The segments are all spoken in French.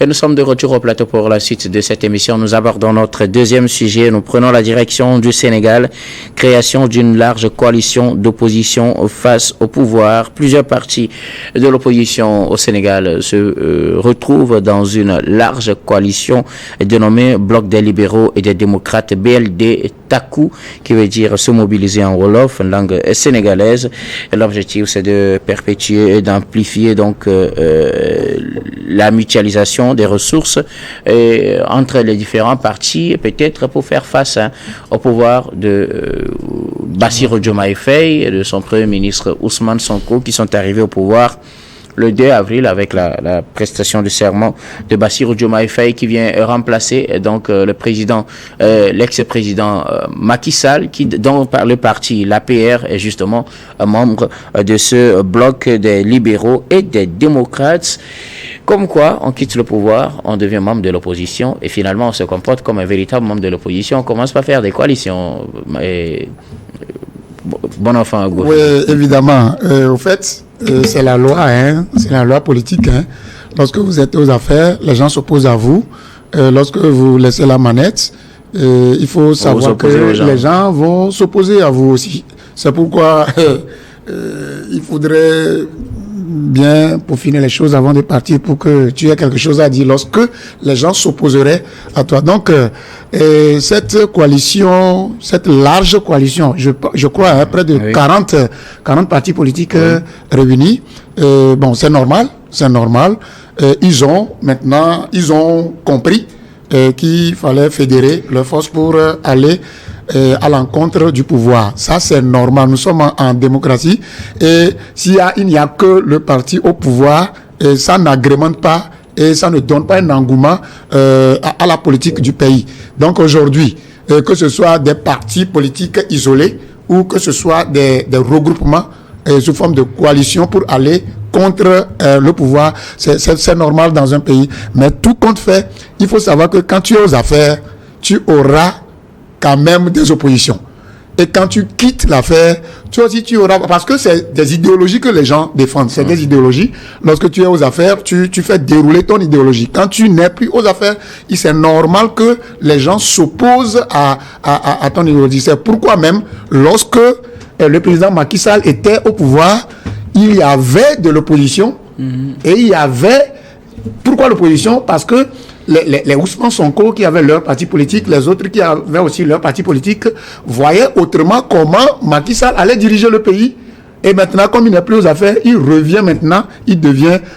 Et nous sommes de retour au plateau pour la suite de cette émission. Nous abordons notre deuxième sujet. Nous prenons la direction du Sénégal. Création d'une large coalition d'opposition face au pouvoir. Plusieurs partis de l'opposition au Sénégal se retrouvent dans une large coalition dénommée Bloc des libéraux et des démocrates, BLD Taku, qui veut dire se mobiliser en wolof, en langue sénégalaise. L'objectif, c'est de perpétuer et d'amplifier donc la mutualisation des ressources entre les différents partis, peut-être pour faire face au pouvoir de Bassirou Diomaye Faye et de son premier ministre Ousmane Sonko, qui sont arrivés au pouvoir le 2 avril avec la prestation de serment de Bassirou Diomaye Faye, qui vient remplacer donc le président, l'ex-président Macky Sall, dont par le parti l'APR est justement un membre de ce bloc des libéraux et des démocrates. Comme quoi, on quitte le pouvoir, on devient membre de l'opposition et finalement on se comporte comme un véritable membre de l'opposition. On commence par faire des coalitions. Bon enfant, Gofi. Oui, évidemment. Au fait, c'est la loi, c'est la loi politique. Lorsque vous êtes aux affaires, les gens s'opposent à vous. Lorsque vous laissez la manette, il faut savoir que les gens vont s'opposer à vous aussi. C'est pourquoi il faudrait bien peaufiner les choses avant de partir pour que tu aies quelque chose à dire lorsque les gens s'opposeraient à toi. Donc, cette coalition, cette large coalition, je crois, près de 40 partis politiques réunis, bon, c'est normal. Ils ont compris qu'il fallait fédérer leurs forces pour aller à l'encontre du pouvoir. Ça, c'est normal. Nous sommes en démocratie et il n'y a que le parti au pouvoir, et ça n'agrémente pas et ça ne donne pas un engouement à la politique du pays. Donc aujourd'hui, que ce soit des partis politiques isolés ou que ce soit des regroupements sous forme de coalition pour aller contre le pouvoir, c'est normal dans un pays. Mais tout compte fait, il faut savoir que quand tu es aux affaires, tu auras quand même des oppositions. Et quand tu quittes l'affaire, tu auras, parce que c'est des idéologies que les gens défendent, c'est des idéologies. Lorsque tu es aux affaires, tu fais dérouler ton idéologie. Quand tu n'es plus aux affaires, c'est normal que les gens s'opposent à ton idéologie. C'est pourquoi même, lorsque le président Macky Sall était au pouvoir, il y avait de l'opposition, et il y avait... Pourquoi l'opposition? Parce que les Ousmane Sonko qui avaient leur parti politique, les autres qui avaient aussi leur parti politique, voyaient autrement comment Macky Sall allait diriger le pays. Et maintenant, comme il n'est plus aux affaires, il devient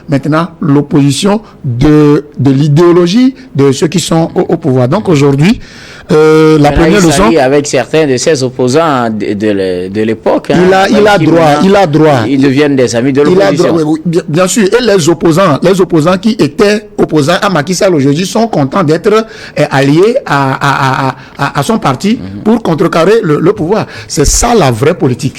maintenant l'opposition de l'idéologie de ceux qui sont au pouvoir. Donc aujourd'hui, la première leçon... avec certains de ses opposants de l'époque. Il a droit. Ils deviennent des amis de l'opposition. Oui, bien sûr. Et les opposants qui étaient opposants à Macky Sall aujourd'hui sont contents d'être alliés à son parti pour contrecarrer le pouvoir. C'est ça la vraie politique.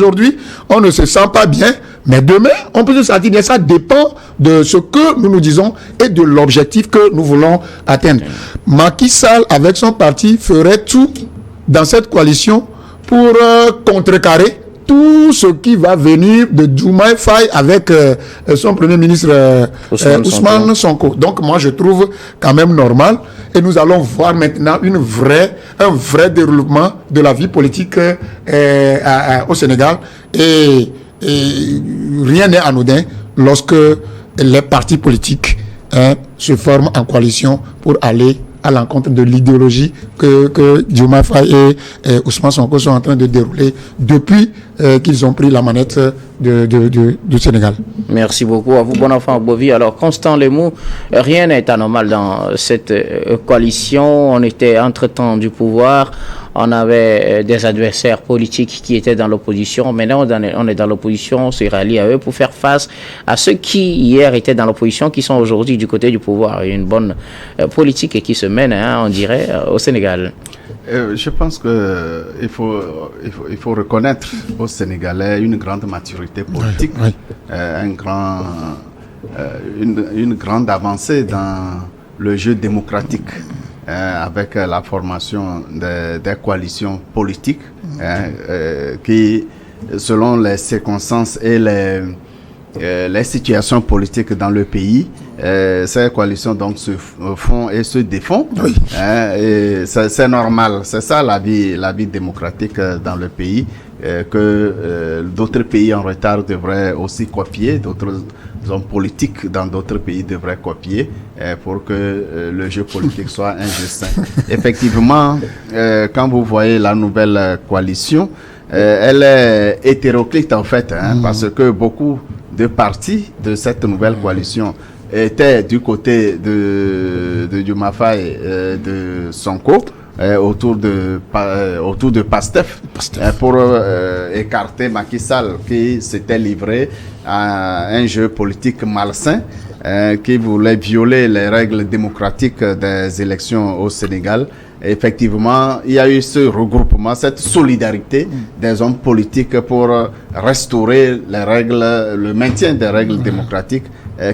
Aujourd'hui, on ne se sent pas bien, mais demain, on peut se sentir bien. Ça dépend de ce que nous disons et de l'objectif que nous voulons atteindre. Macky Sall, avec son parti, ferait tout dans cette coalition pour contrecarrer tout ce qui va venir de Diomaye Faye avec son premier ministre Ousmane Sonko. Donc moi je trouve quand même normal, et nous allons voir maintenant un vrai déroulement de la vie politique au Sénégal, et rien n'est anodin lorsque les partis politiques se forment en coalition pour aller à l'encontre de l'idéologie que Diomaye Faye et Ousmane Sonko sont en train de dérouler depuis qu'ils ont pris la manette du Sénégal. Merci beaucoup à vous, bon enfant Bovi. Alors, Constant Lemou, rien n'est anormal dans cette coalition. On était entre-temps du pouvoir. On avait des adversaires politiques qui étaient dans l'opposition. Maintenant, on est dans l'opposition, on se rallie à eux pour faire face à ceux qui, hier, étaient dans l'opposition, qui sont aujourd'hui du côté du pouvoir. Il y a une bonne politique qui se mène, on dirait, au Sénégal. Je pense qu'il faut reconnaître aux Sénégalais une grande maturité politique, une grande avancée dans le jeu démocratique. Avec la formation des coalitions politiques qui, selon les circonstances et les situations politiques dans le pays, ces coalitions donc se font et se défont. Oui. Et c'est normal, c'est ça la vie démocratique dans le pays, que d'autres pays en retard devraient aussi copier, d'autres hommes politiques dans d'autres pays devraient copier pour que le jeu politique soit un jeu sain. Effectivement, quand vous voyez la nouvelle coalition, elle est hétéroclite en fait, parce que beaucoup de partis de cette nouvelle coalition étaient du côté de Diomaye Faye, de Sonko, autour de Pastef. Pour écarter Macky Sall, qui s'était livré à un jeu politique malsain, qui voulait violer les règles démocratiques des élections au Sénégal. Effectivement, il y a eu ce regroupement, cette solidarité des hommes politiques pour restaurer les règles, le maintien des règles démocratiques,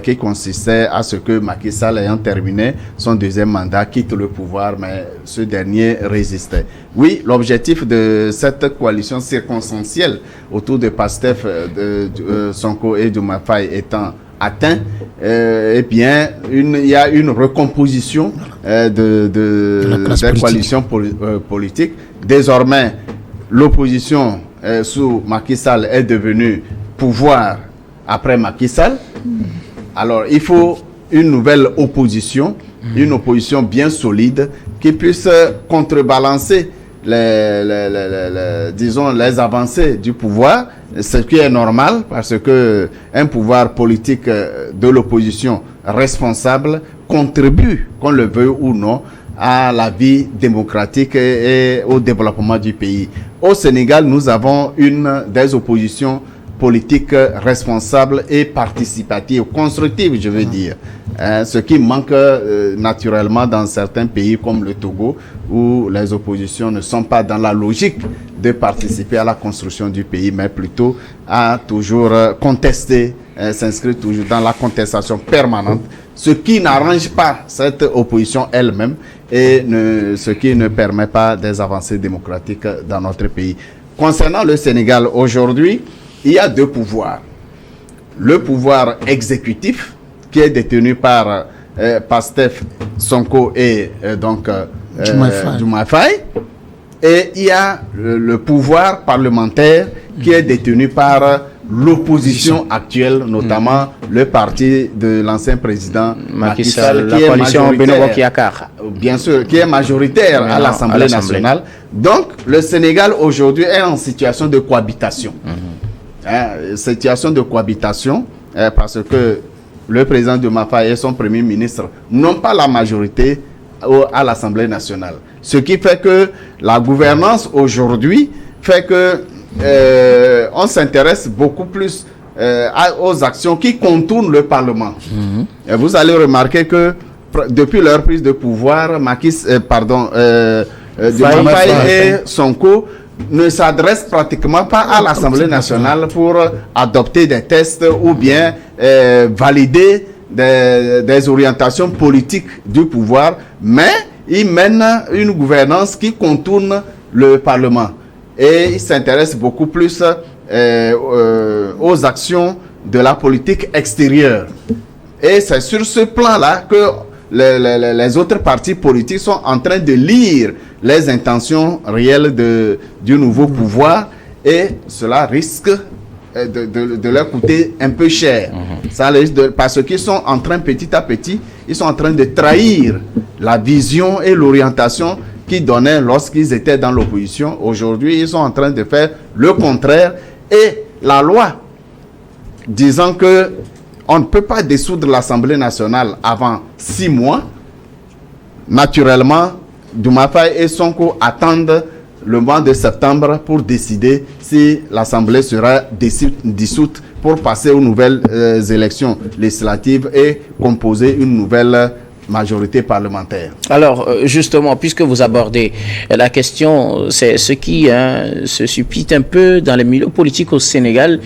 qui consistait à ce que Macky Sall, ayant terminé son deuxième mandat, quitte le pouvoir, mais ce dernier résistait. Oui, l'objectif de cette coalition circonstancielle autour de Pastef, de Sonko et Diomaye Faye étant atteint, eh bien, il y a une recomposition des coalitions politiques. Désormais, l'opposition sous Macky Sall est devenue pouvoir après Macky Sall. Alors, il faut une nouvelle opposition, une opposition bien solide qui puisse contrebalancer disons, les avancées du pouvoir, ce qui est normal parce que un pouvoir politique de l'opposition responsable contribue, qu'on le veuille ou non, à la vie démocratique et au développement du pays. Au Sénégal, nous avons une des oppositions politiques responsables et participatives, constructives, je veux dire. Ce qui manque naturellement dans certains pays comme le Togo, où les oppositions ne sont pas dans la logique de participer à la construction du pays, mais plutôt à toujours contester, s'inscrire toujours dans la contestation permanente, ce qui n'arrange pas cette opposition elle-même et ce qui ne permet pas des avancées démocratiques dans notre pays. Concernant le Sénégal, aujourd'hui, il y a deux pouvoirs. Le pouvoir exécutif, qui est détenu par Pastef, Sonko et Diomaye Faye. Et il y a le pouvoir parlementaire qui est détenu par l'opposition actuelle, notamment le parti de l'ancien président Macky Sall, la coalition Benno Bokk Yakaar. Bien sûr, qui est majoritaire à l'Assemblée nationale. Donc, le Sénégal aujourd'hui est en situation de cohabitation. Situation de cohabitation, parce que le président Diomaye Faye et son premier ministre n'ont pas la majorité à l'Assemblée nationale. Ce qui fait que la gouvernance aujourd'hui fait que on s'intéresse beaucoup plus aux actions qui contournent le Parlement. Et vous allez remarquer que depuis leur prise de pouvoir, Diomaye Faye et Sonko ne s'adresse pratiquement pas à l'Assemblée nationale pour adopter des tests ou bien valider des orientations politiques du pouvoir, mais il mène une gouvernance qui contourne le Parlement et il s'intéresse beaucoup plus aux actions de la politique extérieure. Et c'est sur ce plan-là que les autres partis politiques sont en train de lire les intentions réelles du nouveau pouvoir et cela risque de leur coûter un peu cher. Ça parce qu'ils sont en train, petit à petit, ils sont en train de trahir la vision et l'orientation qu'ils donnaient lorsqu'ils étaient dans l'opposition. Aujourd'hui, ils sont en train de faire le contraire et la loi disant que on ne peut pas dissoudre l'Assemblée nationale avant 6 mois. Naturellement, Diomaye Faye et Sonko attendent le mois de septembre pour décider si l'Assemblée sera dissoute pour passer aux nouvelles élections législatives et composer une nouvelle majorité parlementaire. Alors, justement, puisque vous abordez la question, c'est ce qui se supplie un peu dans les milieux politiques au Sénégal.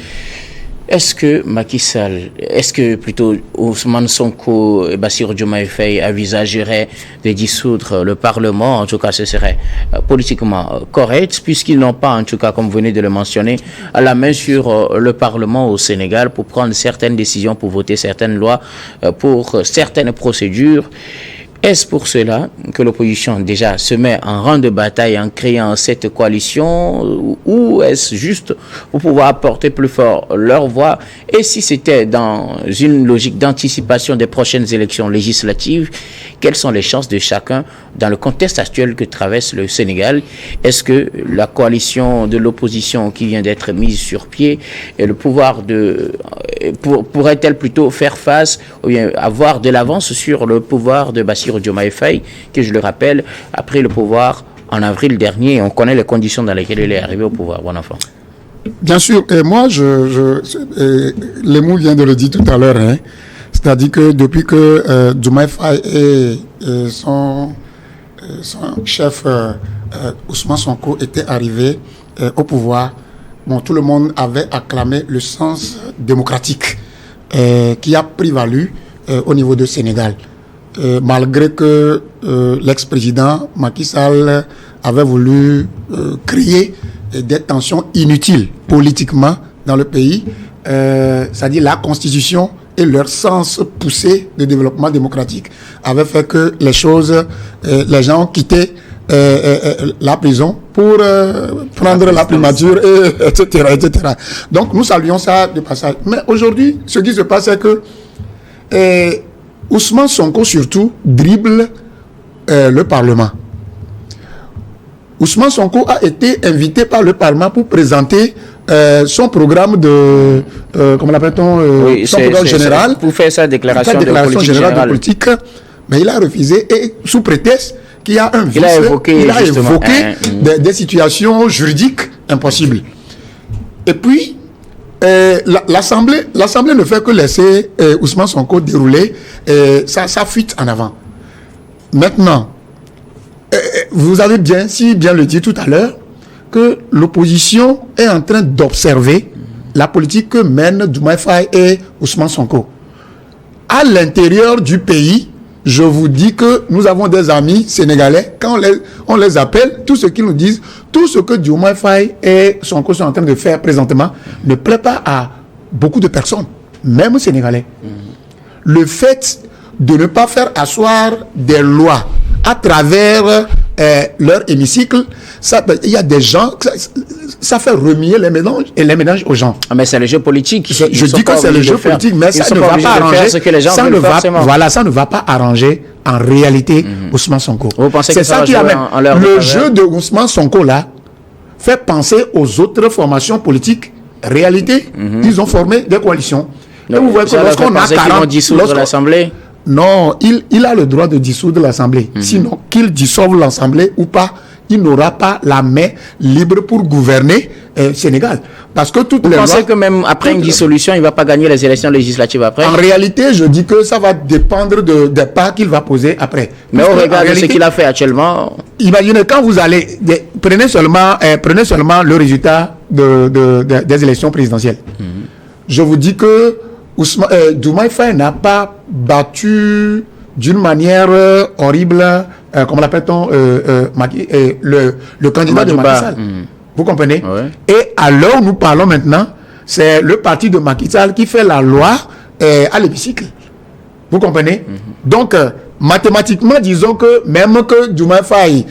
Est-ce que Macky Sall, est-ce que plutôt Ousmane Sonko et Bassirou Diomaye Faye envisageraient de dissoudre le Parlement? En tout cas, ce serait politiquement correct, puisqu'ils n'ont pas, en tout cas, comme vous venez de le mentionner, à la main sur le Parlement au Sénégal pour prendre certaines décisions, pour voter certaines lois, pour certaines procédures. Est-ce pour cela que l'opposition déjà se met en rang de bataille en créant cette coalition, ou est-ce juste pour pouvoir apporter plus fort leur voix? Et si c'était dans une logique d'anticipation des prochaines élections législatives, quelles sont les chances de chacun dans le contexte actuel que traverse le Sénégal? Est-ce que la coalition de l'opposition qui vient d'être mise sur pied et le pouvoir pourrait-elle plutôt faire face ou bien avoir de l'avance sur le pouvoir de Bassirou Diomaye Faye, que je le rappelle, a pris le pouvoir en avril dernier. On connaît les conditions dans lesquelles il est arrivé au pouvoir. Bon enfant. Bien sûr, et moi, Lemou vient de le dire tout à l'heure, hein, c'est-à-dire que depuis que Diomaye Faye et son chef Ousmane Sonko étaient arrivés au pouvoir, bon, tout le monde avait acclamé le sens démocratique qui a prévalu au niveau du Sénégal. Malgré que l'ex-président Macky Sall avait voulu créer des tensions inutiles politiquement dans le pays, c'est-à-dire la Constitution et leur sens poussé de développement démocratique avaient fait que les choses, les gens ont quitté la prison pour prendre la primature, etc., etc. Donc nous saluons ça de passage. Mais aujourd'hui, ce qui se passe, c'est que Ousmane Sonko surtout dribble le Parlement. Ousmane Sonko a été invité par le Parlement pour présenter son programme de comment l'appelle-t-on, son programme général pour faire sa déclaration générale de politique, mais il a refusé, et sous prétexte qu'il y a un vice, il a évoqué des situations juridiques impossibles. Et puis l'Assemblée ne fait que laisser Ousmane Sonko dérouler sa fuite en avant. Maintenant, vous avez bien le dit tout à l'heure, que l'opposition est en train d'observer la politique que mènent Diomaye Faye et Ousmane Sonko. À l'intérieur du pays, je vous dis que nous avons des amis sénégalais, quand on les appelle, tout ce qu'ils nous disent, tout ce que Diomaye Faye et Sonko sont en train de faire présentement ne plaît pas à beaucoup de personnes, même sénégalais. Le fait de ne pas faire asseoir des lois à travers leur hémicycle, il y a des gens, ça fait remuer les ménages aux gens. Mais c'est le jeu politique. Je dis que c'est le jeu politique, mais ça ne va pas arranger. Ça ne va pas arranger en réalité Ousmane Sonko. C'est ça qui amène. Le jeu de Ousmane Sonko là fait penser aux autres formations politiques. Réalité, ils ont formé des coalitions. Et vous voyez que lorsqu'on a 40, dissoudre l'Assemblée. Non, il a le droit de dissoudre l'Assemblée. Sinon, qu'il dissolve l'Assemblée ou pas, il n'aura pas la main libre pour gouverner Sénégal. Parce que toutes les lois... Vous pensez que même après une dissolution, il ne va pas gagner les élections législatives après? En réalité, je dis que ça va dépendre des pas qu'il va poser après. Mais au regard de ce qu'il a fait actuellement... Imaginez, quand vous allez... Prenez seulement le résultat des élections présidentielles. Je vous dis que Diomaye Faye n'a pas battu d'une manière horrible, comment l'appelle-t-on, le candidat de Macky Sall. Vous comprenez? Ouais. Et à l'heure où nous parlons maintenant, c'est le parti de Macky Sall qui fait la loi à l'hémicycle. Vous comprenez? Donc, mathématiquement, disons que même que Diomaye Faye,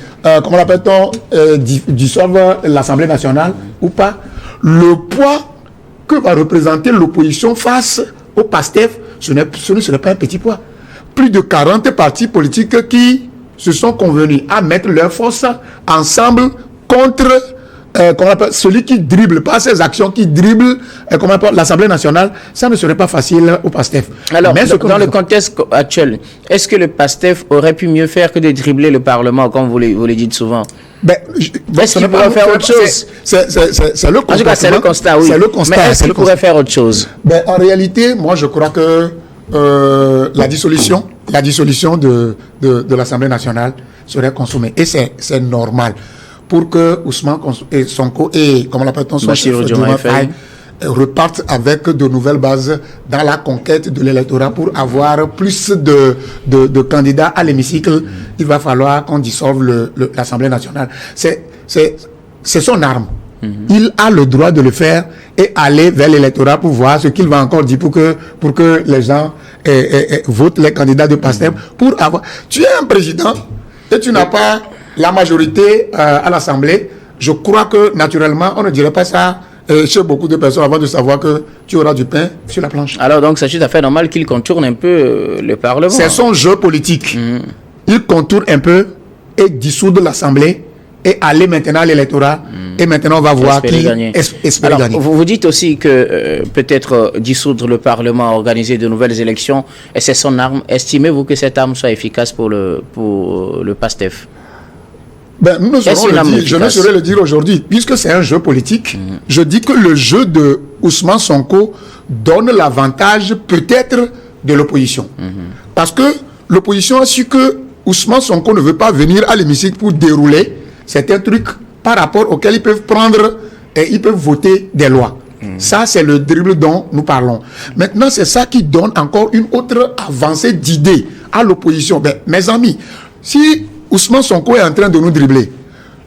comment l'appelle-t-on, dissolve l'Assemblée nationale ou pas, le poids que va représenter l'opposition face au PASTEF, ce ne serait pas un petit poids. Plus de 40 partis politiques qui se sont convenus à mettre leurs forces ensemble contre celui qui dribble, pas ses actions, qui dribble l'Assemblée nationale, ça ne serait pas facile au PASTEF. Alors, dans le contexte actuel, est-ce que le PASTEF aurait pu mieux faire que de dribbler le Parlement, comme vous le dites souvent? Est-ce qu'il pourrait faire autre chose? C'est le constat. En tout cas, c'est le constat, oui. C'est le constat. Mais est-ce qu'il pourrait faire autre chose? En réalité, moi, je crois que la dissolution de l'Assemblée nationale serait consommée. Et c'est normal. Pour que Ousmane Sonko et, comment l'appelle-t-on, son chef, repartent avec de nouvelles bases dans la conquête de l'électorat pour avoir plus de candidats à l'hémicycle. Il va falloir qu'on dissolve l'Assemblée nationale. C'est son arme. Il a le droit de le faire et aller vers l'électorat pour voir ce qu'il va encore dire pour que les gens votent les candidats de PASTEF pour avoir... Tu es un président et tu n'as pas la majorité à l'Assemblée. Je crois que naturellement, on ne dirait pas ça chez beaucoup de personnes avant de savoir que tu auras du pain sur la planche. Alors donc c'est tout à fait normal qu'il contourne un peu le Parlement. C'est son jeu politique. Il contourne un peu et dissoudre l'Assemblée et aller maintenant à l'électorat. Et maintenant, on va voir qui espère gagner. Vous dites aussi que peut-être dissoudre le Parlement, organiser de nouvelles élections, et c'est son arme. Estimez-vous que cette arme soit efficace pour le PASTEF? Nous ne saurons le dire. Je ne saurais le dire aujourd'hui. Puisque c'est un jeu politique, je dis que le jeu de Ousmane Sonko donne l'avantage peut-être de l'opposition. Parce que l'opposition a su que Ousmane Sonko ne veut pas venir à l'hémicycle pour dérouler certains trucs par rapport auxquels ils peuvent prendre et ils peuvent voter des lois. Ça, c'est le dribble dont nous parlons. Maintenant, c'est ça qui donne encore une autre avancée d'idées à l'opposition. Mes amis, si Ousmane Sonko est en train de nous dribbler,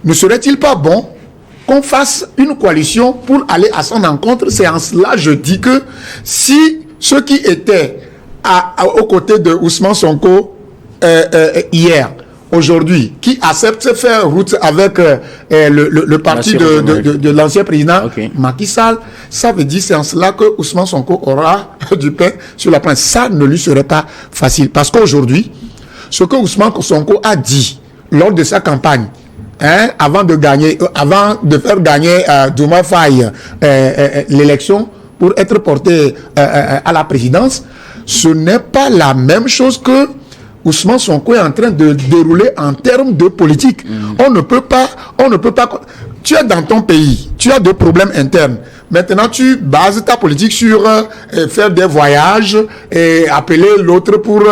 ne serait-il pas bon qu'on fasse une coalition pour aller à son encontre? C'est en cela je dis que si ceux qui étaient aux côtés de Ousmane Sonko hier, aujourd'hui, qui accepte de faire route avec le parti de l'ancien président Macky Sall, ça veut dire c'est en cela que Ousmane Sonko aura du pain sur la planche. Ça ne lui serait pas facile. Parce qu'aujourd'hui, ce que Ousmane Sonko a dit lors de sa campagne, avant de faire gagner Diomaye Faye l'élection pour être porté à la présidence, ce n'est pas la même chose que Ousmane Sonko est en train de dérouler en termes de politique. On ne peut pas. Tu es dans ton pays, tu as des problèmes internes. Maintenant, tu bases ta politique sur faire des voyages et appeler l'autre pour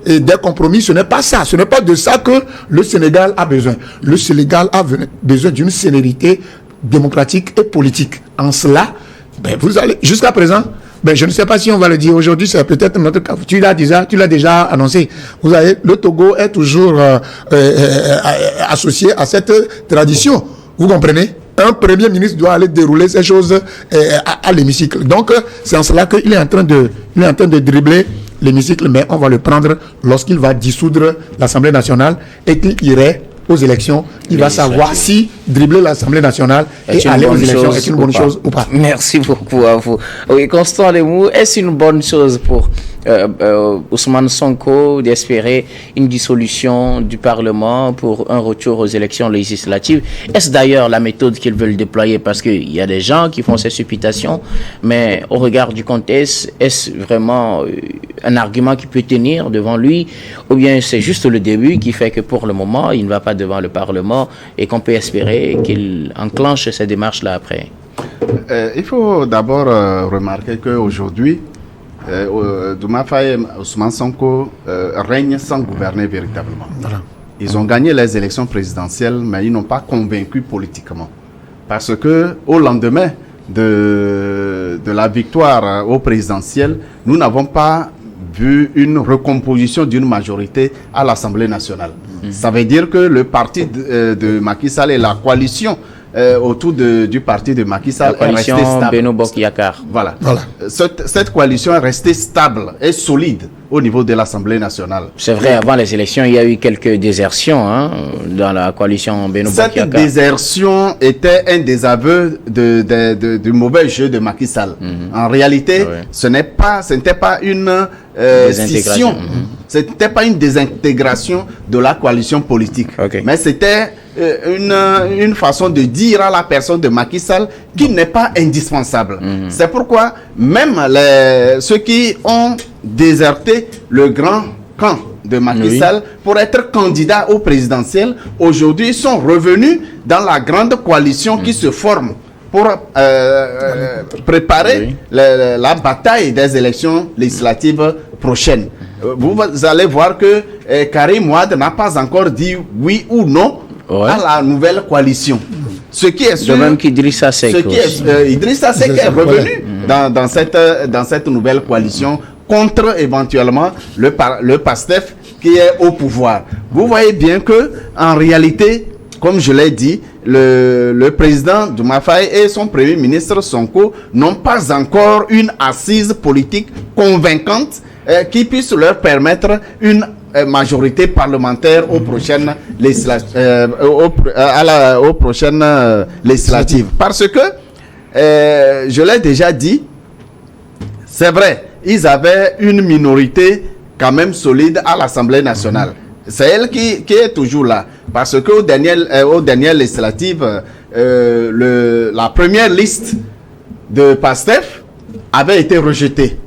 des compromis. Ce n'est pas ça. Ce n'est pas de ça que le Sénégal a besoin. Le Sénégal a besoin d'une célérité démocratique et politique. En cela, vous allez jusqu'à présent. Je ne sais pas si on va le dire aujourd'hui, c'est peut-être notre cas. Tu l'as déjà annoncé. Vous avez, le Togo est toujours associé à cette tradition. Vous comprenez? Un premier ministre doit aller dérouler ces choses à l'hémicycle. Donc, c'est en cela qu'il est en train de dribbler l'hémicycle, mais on va le prendre lorsqu'il va dissoudre l'Assemblée nationale et qu'il irait aux élections. Il va savoir si dribbler l'Assemblée nationale et aller aux élections est une bonne chose ou pas. Merci beaucoup à vous. Oui, Constant Lemou, est-ce une bonne chose pour Ousmane Sonko d'espérer une dissolution du Parlement pour un retour aux élections législatives? Est-ce d'ailleurs la méthode qu'ils veulent déployer? Parce qu'il y a des gens qui font ces supputations, mais au regard du contexte, est-ce vraiment un argument qui peut tenir devant lui, ou bien c'est juste le début qui fait que pour le moment, il ne va pas devant le Parlement et qu'on peut espérer qu'il enclenche ces démarches-là après? Il faut d'abord remarquer qu'aujourd'hui, Diomaye Faye et Ousmane Sonko règnent sans gouverner véritablement. Voilà. Ils ont gagné les élections présidentielles, mais ils n'ont pas convaincu politiquement. Parce que au lendemain de la victoire au présidentiel, nous n'avons pas vu une recomposition d'une majorité à l'Assemblée nationale. Ça veut dire que le parti de Macky Sall et la coalition autour du parti de Macky Sall est restée stable. Beno Bokk Yakaar. Voilà. Cette coalition est restée stable et solide au niveau de l'Assemblée nationale. C'est vrai, avant les élections, il y a eu quelques désertions dans la coalition Beno Bokk Yakaar. Cette désertion était un désaveu du mauvais jeu de Macky Sall. En réalité, ce n'était pas une scission. Ce n'était pas une désintégration de la coalition politique. Mais c'était une façon de dire à la personne de Macky Sall qu'il n'est pas indispensable. C'est pourquoi même ceux qui ont déserté le grand camp de Macky Sall pour être candidat au présidentiel, aujourd'hui sont revenus dans la grande coalition qui se forme pour préparer la bataille des élections législatives prochaines. Vous allez voir que Karim Wade n'a pas encore dit oui ou non à la nouvelle coalition. Ce qui est sûr, de même qu'Idrissa Seck. Idrissa Seck est revenu dans cette nouvelle coalition contre éventuellement le PASTEF qui est au pouvoir. Vous voyez bien que en réalité, comme je l'ai dit, le président Diomaye Faye et son premier ministre Sonko n'ont pas encore une assise politique convaincante qui puisse leur permettre une majorité parlementaire aux prochaines législatives. Parce que, je l'ai déjà dit, c'est vrai, ils avaient une minorité quand même solide à l'Assemblée nationale. C'est elle qui est toujours là. Parce qu'aux dernières législatives, la première liste de PASTEF avait été rejetée.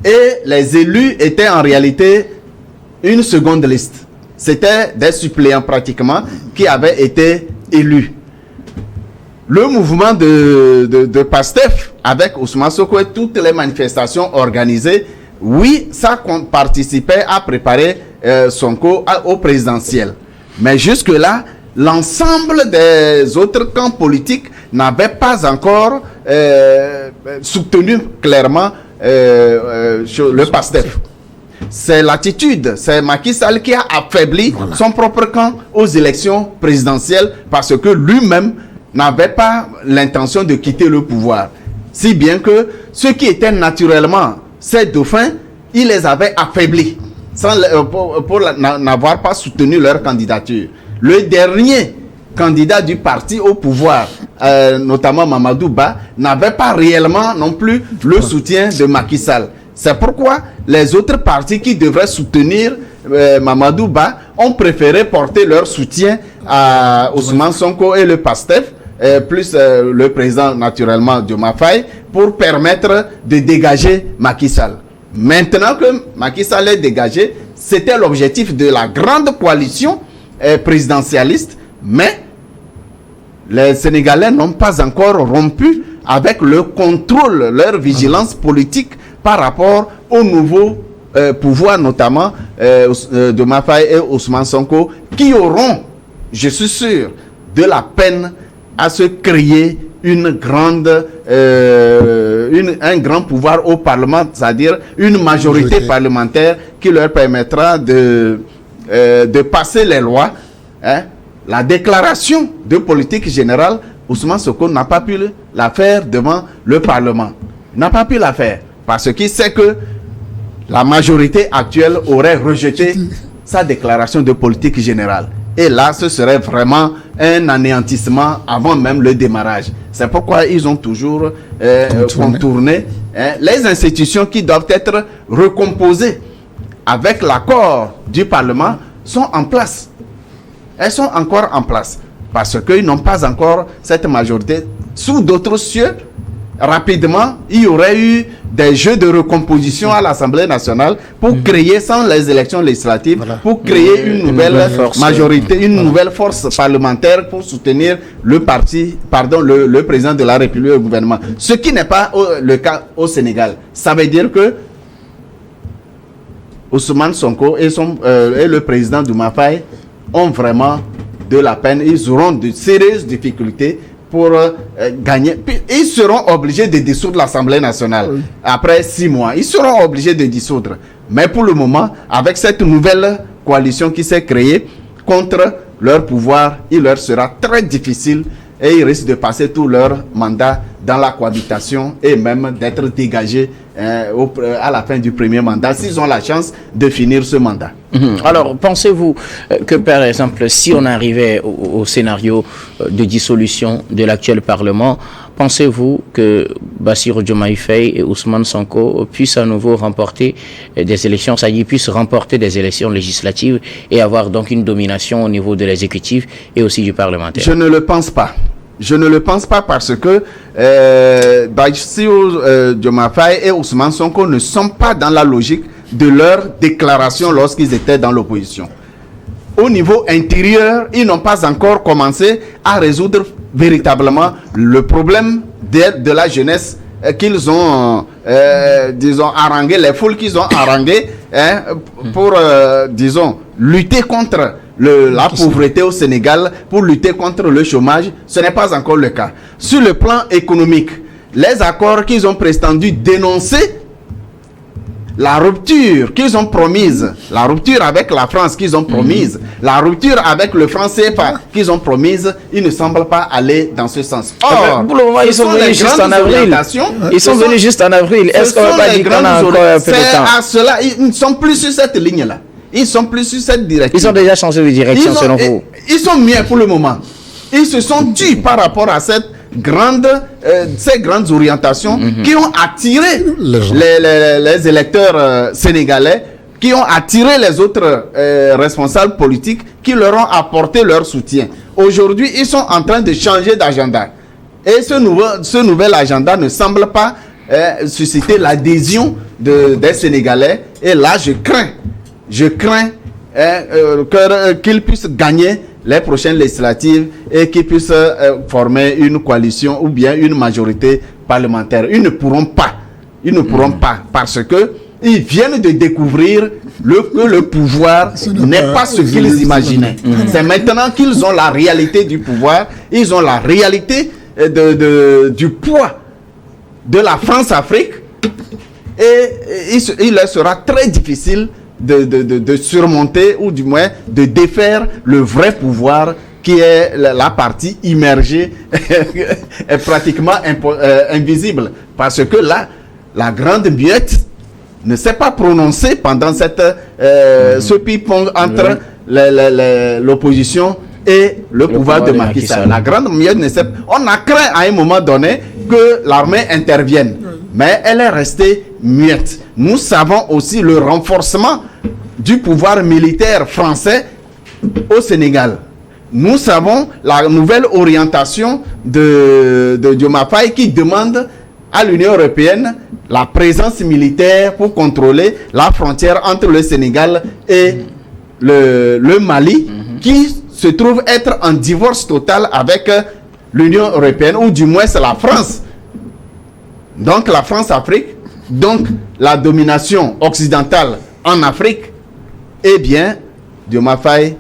Et les élus étaient en réalité une seconde liste. C'était des suppléants pratiquement qui avaient été élus. Le mouvement de PASTEF avec Ousmane Sonko et toutes les manifestations organisées, oui, ça participait à préparer Sonko au présidentiel. Mais jusque-là, l'ensemble des autres camps politiques n'avaient pas encore soutenu clairement le PASTEF. C'est l'attitude, c'est Macky Sall qui a affaibli son propre camp aux élections présidentielles parce que lui-même n'avait pas l'intention de quitter le pouvoir. Si bien que ceux qui étaient naturellement ces dauphins, il les avait affaiblis pour n'avoir pas soutenu leur candidature. Le dernier candidat du parti au pouvoir, notamment Mamadou Ba, n'avait pas réellement non plus le soutien de Macky Sall. C'est pourquoi les autres partis qui devraient soutenir Mamadou Ba ont préféré porter leur soutien à Ousmane Sonko et le PASTEF, plus le président naturellement Diomaye Faye, pour permettre de dégager Macky Sall. Maintenant que Macky Sall est dégagé, c'était l'objectif de la grande coalition présidentialiste, mais les Sénégalais n'ont pas encore rompu avec le contrôle, leur vigilance politique par rapport au nouveau pouvoir, notamment de Mafaye et Ousmane Sonko, qui auront, je suis sûr, de la peine à se créer un grand pouvoir au Parlement, c'est-à-dire une majorité parlementaire qui leur permettra de passer les lois. La déclaration de politique générale, Ousmane Sonko n'a pas pu la faire devant le Parlement. Il n'a pas pu la faire parce qu'il sait que la majorité actuelle aurait rejeté sa déclaration de politique générale. Et là, ce serait vraiment un anéantissement avant même le démarrage. C'est pourquoi ils ont toujours contourné les institutions qui doivent être recomposées avec l'accord du Parlement sont en place. Elles sont encore en place parce qu'ils n'ont pas encore cette majorité. Sous d'autres cieux, rapidement, il y aurait eu des jeux de recomposition à l'Assemblée nationale pour créer, sans les élections législatives, pour créer une nouvelle majorité, une nouvelle force parlementaire pour soutenir le président de la République et le gouvernement. Ce qui n'est pas le cas au Sénégal. Ça veut dire que Ousmane Sonko et le président Diomaye Faye ont vraiment de la peine. Ils auront de sérieuses difficultés pour gagner. Puis, ils seront obligés de dissoudre l'Assemblée nationale après 6 mois. Ils seront obligés de dissoudre. Mais pour le moment, avec cette nouvelle coalition qui s'est créée contre leur pouvoir, il leur sera très difficile et ils risquent de passer tout leur mandat dans la cohabitation et même d'être dégagés à la fin du premier mandat, s'ils ont la chance de finir ce mandat. Alors, pensez-vous que, par exemple, si on arrivait au scénario de dissolution de l'actuel Parlement, pensez-vous que Bassirou Diomaye Faye et Ousmane Sonko puissent à nouveau remporter des élections, c'est-à-dire puissent remporter des élections législatives et avoir donc une domination au niveau de l'exécutif et aussi du parlementaire? Je ne le pense pas. Je ne le pense pas parce que Bassirou Diomaye Faye et Ousmane Sonko ne sont pas dans la logique de leur déclaration lorsqu'ils étaient dans l'opposition. Au niveau intérieur, ils n'ont pas encore commencé à résoudre véritablement le problème de la jeunesse qu'ils ont, disons, harangué, les foules qu'ils ont haranguées pour, disons, lutter contre la pauvreté au Sénégal, pour lutter contre le chômage. Ce n'est pas encore le cas. Sur le plan économique, les accords qu'ils ont prétendu dénoncer, la rupture qu'ils ont promise, la rupture avec la France qu'ils ont promise, la rupture avec le franc CFA qu'ils ont promise, ils ne semblent pas aller dans ce sens. Or, pour le moment, ils sont venus juste en avril. Ils sont venus juste en avril. Est-ce qu'on va pas dire qu'on a encore un peu de temps? À cela, ils ne sont plus sur cette ligne-là. Ils sont plus sur cette direction. Ils ont déjà changé de direction selon vous? Ils sont mieux pour le moment. Ils se sont tus par rapport à ces grandes orientations qui ont attiré les électeurs sénégalais, qui ont attiré les autres responsables politiques, qui leur ont apporté leur soutien. Aujourd'hui, ils sont en train de changer d'agenda. Et ce nouvel agenda ne semble pas susciter l'adhésion des Sénégalais. Et là, je crains qu'ils puissent gagner les prochaines législatives et qu'ils puissent former une coalition ou bien une majorité parlementaire. Ils ne pourront pas parce que ils viennent de découvrir que le pouvoir n'est pas ce qu'ils imaginaient. C'est maintenant qu'ils ont la réalité du pouvoir, ils ont la réalité du poids de la France-Afrique, et il leur sera très difficile de surmonter, ou du moins de défaire le vrai pouvoir qui est la partie immergée est pratiquement invisible, parce que là, la grande muette ne s'est pas prononcée pendant ce ping-pong entre l'opposition et le pouvoir de Macky Sall. La grande muette ne s'est... On a craint à un moment donné que l'armée intervienne, mais elle est restée muette. Nous savons aussi le renforcement du pouvoir militaire français au Sénégal. Nous savons la nouvelle orientation de Diomaye Faye qui demande à l'Union européenne la présence militaire pour contrôler la frontière entre le Sénégal et le Mali, qui se trouve être en divorce total avec l'Union européenne, ou du moins c'est la France. Donc la France-Afrique, donc la domination occidentale en Afrique, eh bien, Diomaye Faye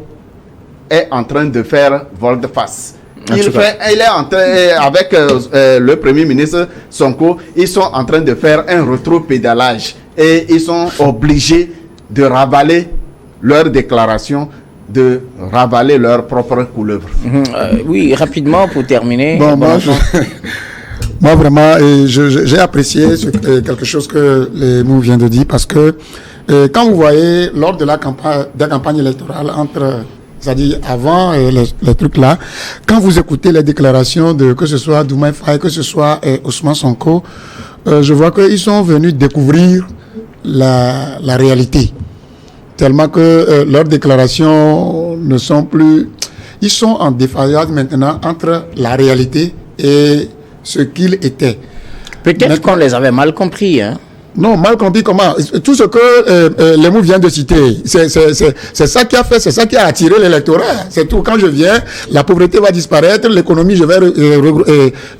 est en train de faire volte-face. Il est en train, avec le Premier ministre Sonko, ils sont en train de faire un rétro-pédalage et ils sont obligés de ravaler leurs déclarations, de ravaler leur propre couleuvre. Oui, rapidement pour terminer. Bon, moi vraiment, j'ai apprécié quelque chose que les mots viennent de dire, parce que quand vous voyez lors de la campagne électorale, c'est-à-dire avant les trucs là, quand vous écoutez les déclarations de que ce soit Diomaye Faye, que ce soit Ousmane Sonko, je vois qu'ils sont venus découvrir la réalité. Tellement que leurs déclarations ne sont plus... Ils sont en déphasage maintenant entre la réalité et ce qu'ils étaient. Peut-être qu'on les avait mal compris, hein? Non, mal compris comment? Tout ce que les mots viennent de citer, c'est ça qui a fait, c'est ça qui a attiré l'électorat. C'est tout. Quand je viens, la pauvreté va disparaître, l'économie, je vais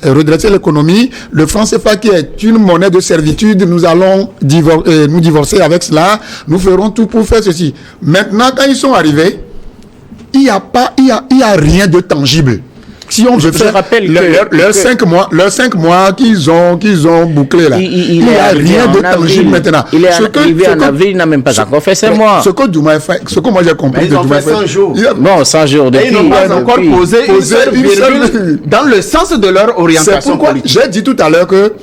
redresser l'économie. Le franc CFA qui est une monnaie de servitude, nous allons nous divorcer avec cela. Nous ferons tout pour faire ceci. Maintenant, quand ils sont arrivés, il y a rien de tangible. Si on veut faire leurs 5 mois qu'ils ont bouclés là, il n'y a rien de tangible maintenant. Il est arrivé en avril, il n'a même pas encore fait 5 mois. Ce que moi j'ai compris de Diomaye Faye, 100 jours. Non, 100 jours depuis. Et ils n'ont pas encore posé une seule virgule dans le sens de leur orientation. C'est pourquoi j'ai dit tout à l'heure que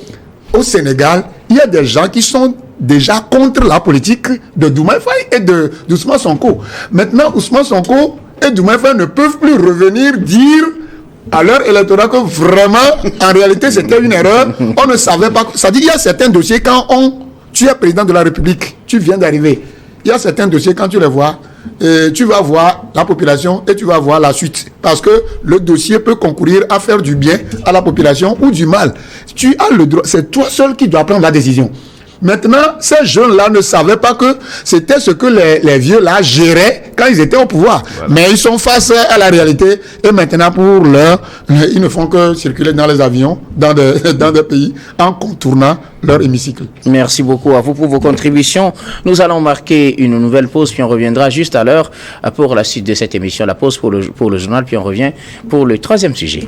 au Sénégal, il y a des gens qui sont déjà contre la politique de Diomaye Faye et d'Ousmane Sonko. Maintenant, Ousmane Sonko et Diomaye Faye ne peuvent plus revenir dire à leur électorat que vraiment, en réalité, c'était une erreur. On ne savait pas. Ça dit, il y a certains dossiers, tu es président de la République, tu viens d'arriver. Il y a certains dossiers, quand tu les vois, tu vas voir la population et tu vas voir la suite. Parce que le dossier peut concourir à faire du bien à la population ou du mal. Tu as le droit, c'est toi seul qui dois prendre la décision. Maintenant, ces jeunes-là ne savaient pas que c'était ce que les vieux-là géraient quand ils étaient au pouvoir. Voilà. Mais ils sont face à la réalité et maintenant, pour l'heure, ils ne font que circuler dans les avions, dans des pays, en contournant leur hémicycle. Merci beaucoup à vous pour vos contributions. Nous allons marquer une nouvelle pause, puis on reviendra juste à l'heure pour la suite de cette émission. La pause pour le journal, puis on revient pour le troisième sujet.